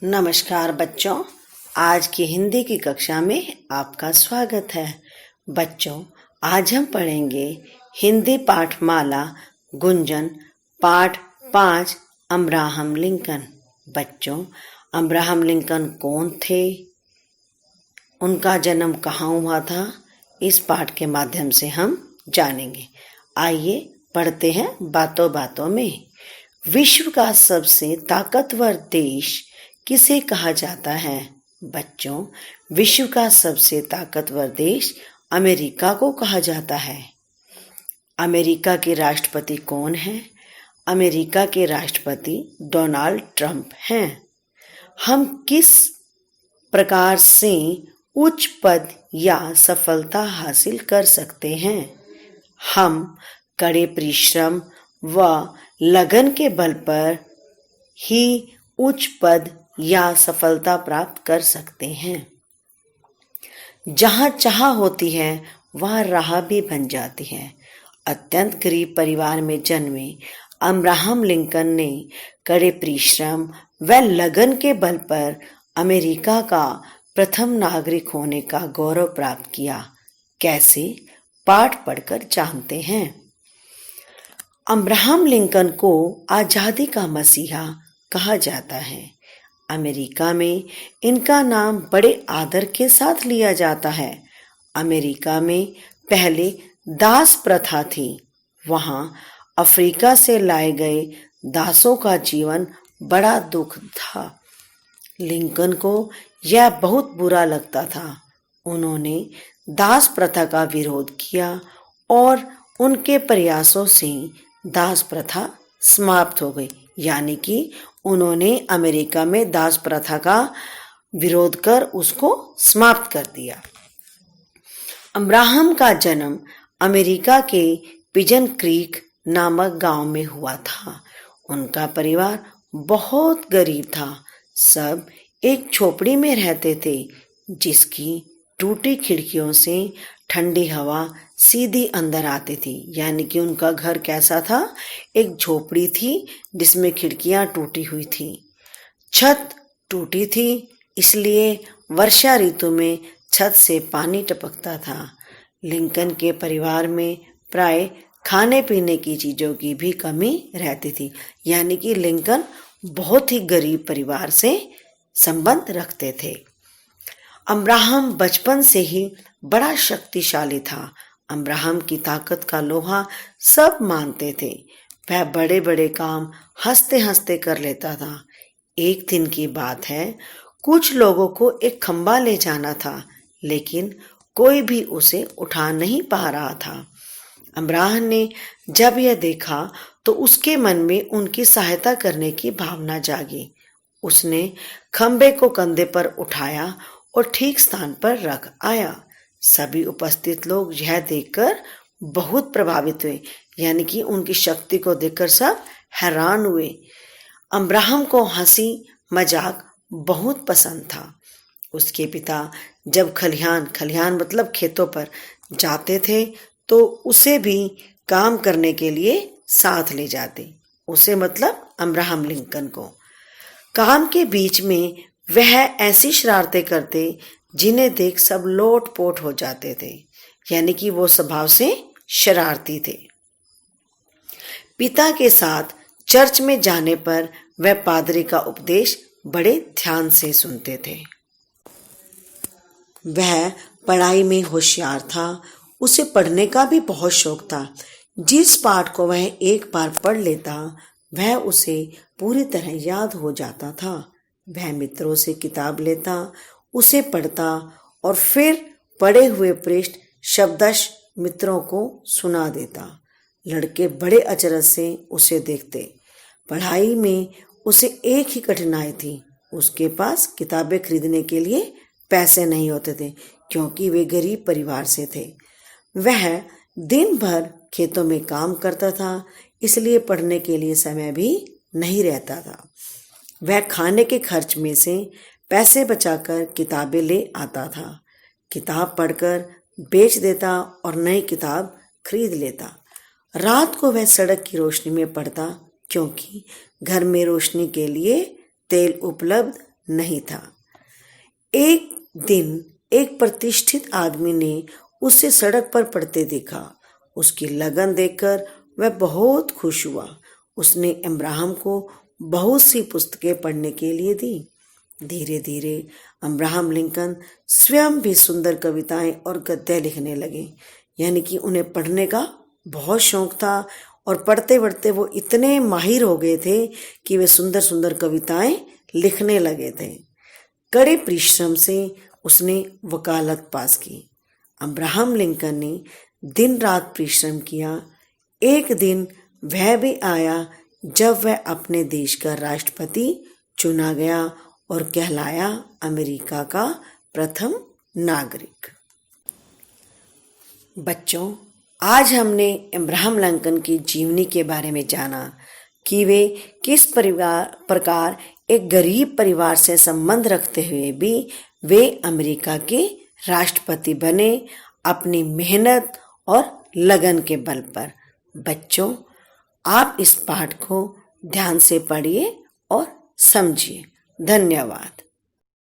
नमस्कार बच्चों, आज की हिंदी की कक्षा में आपका स्वागत है। बच्चों, आज हम पढ़ेंगे हिंदी पाठमाला गुंजन पाठ 5 अब्राहम लिंकन। बच्चों, अब्राहम लिंकन कौन थे? उनका जन्म कहाँ हुआ था? इस पाठ के माध्यम से हम जानेंगे। आइए पढ़ते हैं बातों बातों में। विश्व का सबसे ताकतवर देश किसे कहा जाता है? बच्चों, विश्व का सबसे ताकतवर देश अमेरिका को कहा जाता है। अमेरिका के राष्ट्रपति कौन है? अमेरिका के राष्ट्रपति डोनाल्ड ट्रंप हैं। हम किस प्रकार से उच्च पद या सफलता हासिल कर सकते हैं? हम कड़े परिश्रम व लगन के बल पर ही उच्च पद या सफलता प्राप्त कर सकते हैं। जहाँ चाह होती है वहाँ राह भी बन जाती है। अत्यंत गरीब परिवार में जन्मे अब्राहम लिंकन ने कड़े परिश्रम व लगन के बल पर अमेरिका का प्रथम नागरिक होने का गौरव प्राप्त किया। कैसे? पाठ पढ़कर जानते हैं। अब्राहम लिंकन को आजादी का मसीहा कहा जाता है। अमेरिका में इनका नाम बड़े आदर के साथ लिया जाता है। अमेरिका में पहले दास प्रथा थी। वहां अफ्रीका से लाए गए दासों का जीवन बड़ा दुख था। लिंकन को यह बहुत बुरा लगता था। उन्होंने दास प्रथा का विरोध किया और उनके प्रयासों से दास प्रथा समाप्त हो गई। यानी कि उन्होंने अमेरिका में दास प्रथा का विरोध कर उसको समाप्त कर दिया। अब्राहम का जन्म अमेरिका के पिजन क्रीक नामक गांव में हुआ था। उनका परिवार बहुत गरीब था। सब एक झोपड़ी में रहते थे जिसकी टूटी खिड़कियों से ठंडी हवा सीधी अंदर आती थी। यानी कि उनका घर कैसा था? एक झोपड़ी थी जिसमें खिड़कियां टूटी हुई थी। छत टूटी थी, इसलिए वर्षा ऋतु में छत से पानी टपकता था। लिंकन के परिवार में प्राय खाने पीने की चीजों की भी कमी रहती थी। यानी कि लिंकन बहुत ही गरीब परिवार से संबंध रखते थे। अब्राहम बचपन से ही बड़ा शक्तिशाली था। अब्राहम की ताकत का लोहा सब मानते थे। वह बड़े बड़े काम हंसते हंसते कर लेता था। एक दिन की बात है, कुछ लोगों को एक खंबा ले जाना था, लेकिन कोई भी उसे उठा नहीं पा रहा था। अब्राहम ने जब यह देखा तो उसके मन में उनकी सहायता करने की भावना जागी। उसने खंबे को कंधे पर उठाया और ठीक स्थान पर रख आया। सभी उपस्थित लोग यह देखकर बहुत प्रभावित हुए। यानी कि उनकी शक्ति को देखकर सब हैरान हुए। अब्राहम को हंसी मजाक बहुत पसंद था। उसके पिता जब खलिहान मतलब खेतों पर जाते थे तो उसे भी काम करने के लिए साथ ले जाते। उसे मतलब अब्राहम लिंकन को। काम के बीच में वह ऐसी शरारतें करते जिन्हें देख सब लोट पोट हो जाते थे। यानी कि वो स्वभाव से शरारती थे। पिता के साथ चर्च में जाने पर वह पादरी का उपदेश बड़े ध्यान से सुनते थे। वह पढ़ाई में होशियार था। उसे पढ़ने का भी बहुत शौक था। जिस पाठ को वह एक बार पढ़ लेता वह उसे पूरी तरह याद हो जाता था। वह मित्रों से किताब लेता, उसे पढ़ता और फिर पढ़े हुए पृष्ठ शब्दश मित्रों को सुना देता। लड़के बड़े अचरज से उसे देखते। पढ़ाई में उसे एक ही कठिनाई थी, उसके पास किताबें खरीदने के लिए पैसे नहीं होते थे, क्योंकि वे गरीब परिवार से थे। वह दिन भर खेतों में काम करता था, इसलिए पढ़ने के लिए समय भी नहीं रहता था। वह खाने के खर्च में से पैसे बचाकर किताबें ले आता था। किताब पढ़कर बेच देता और नई किताब खरीद लेता। रात को वह सड़क की रोशनी में पढ़ता, क्योंकि घर में रोशनी के लिए तेल उपलब्ध नहीं था। एक दिन एक प्रतिष्ठित आदमी ने उसे सड़क पर पढ़ते देखा। उसकी लगन देखकर वह बहुत खुश हुआ। उसने अब्राहम को बहुत सी पुस्तकें पढ़ने के लिए दी। धीरे धीरे अब्राहम लिंकन स्वयं भी सुंदर कविताएं और गद्य लिखने लगे। यानी कि उन्हें पढ़ने का बहुत शौक था और पढ़ते पढ़ते वो इतने माहिर हो गए थे कि वे सुंदर सुंदर कविताएं लिखने लगे थे। कड़े परिश्रम से उसने वकालत पास की। अब्राहम लिंकन ने दिन रात परिश्रम किया। एक दिन वह भी आया जब वह अपने देश का राष्ट्रपति चुना गया और कहलाया अमेरिका का प्रथम नागरिक। बच्चों, आज हमने अब्राहम लिंकन की जीवनी के बारे में जाना कि वे किस प्रकार एक गरीब परिवार से संबंध रखते हुए भी वे अमेरिका के राष्ट्रपति बने, अपनी मेहनत और लगन के बल पर। बच्चों, आप इस पाठ को ध्यान से पढ़िए और समझिए। धन्यवाद।